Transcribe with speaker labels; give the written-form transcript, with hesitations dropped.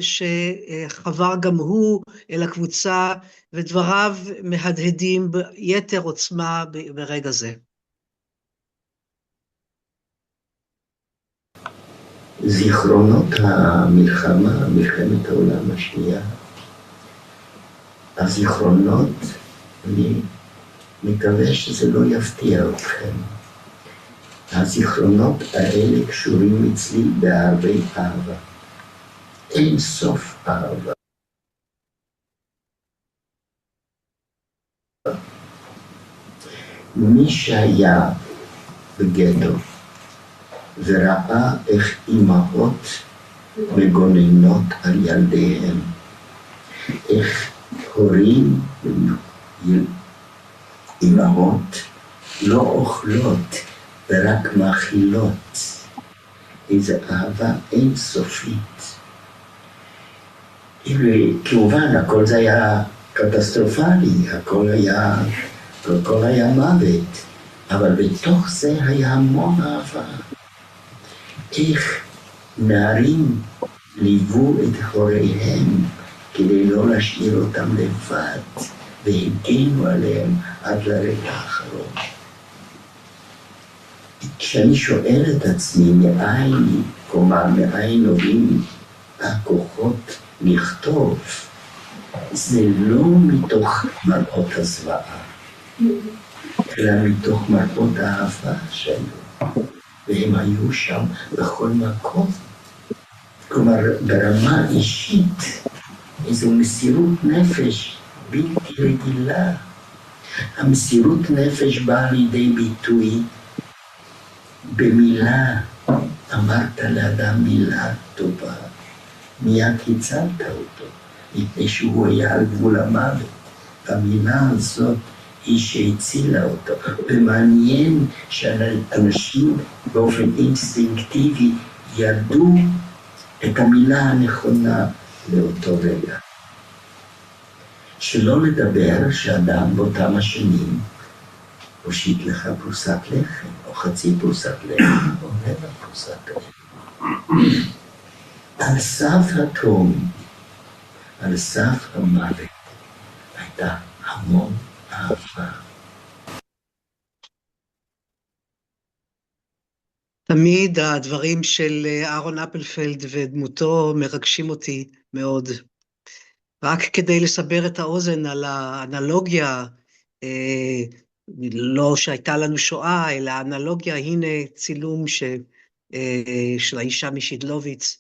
Speaker 1: שחבר גם הוא אל הקבוצה, ודבריו מהדהדים ביתר עוצמה ברגע זה.
Speaker 2: זיכרונות המלחמה, מלחמת העולם השנייה, הזיכרונות, אני מקווה שזה לא יפתיע אתכם. הזיכרונות האלה קשורים אצלי בהרבה אהבה. אין סוף אהבה. מי שהיה בגטו וראה איך אמהות מגוננות על ילדיהם, איך הורים אמהות לא אוכלות ורק מאכילות, איזו אהבה אינסופית. כמובן הכל זה היה קטסטרופלי, הכל היה מוות, אבל בתוך זה היה המון אהבה. איך נערים ליוו את הוריהם כדי לא להשאיר אותם לבד, והגנו עליהם עד לרגע האחרון. כשאני שואל את עצמי מאין נובעים הכוחות לכתוב, זה לא מתוך מראות הזוועה, אלא מתוך מראות האהבה שלו, והם היו שם בכל מקום. כלומר, ברמה אישית, איזו מסירות נפש בלתי רגילה. המסירות נפש באה לידי ביטוי במילה. אמרת לאדם מילה טובה, מיד הצלת אותו, מפני שהוא היה על גבול המוות. המילה הזאת היא שהצילה אותו. ומעניין שאנשים באופן אינסטינקטיבי ידעו את המילה הנכונה לאותו רגע. שלא לדבר שאדם באותם השנים הושיט לך פרוסת לחם, או חצי פרוסת לחם, או רבע פרוסת לחם. על סף התהום, על סף המוות, הייתה המון אהבה.
Speaker 1: תמיד הדברים של אהרון אפלפלד ודמותו מרגשים אותי מאוד. רק כדי לסבר את האוזן על האנלוגיה, לא שהייתה לנו שואה, אלא האנלוגיה, הנה צילום של האישה משידלוביץ,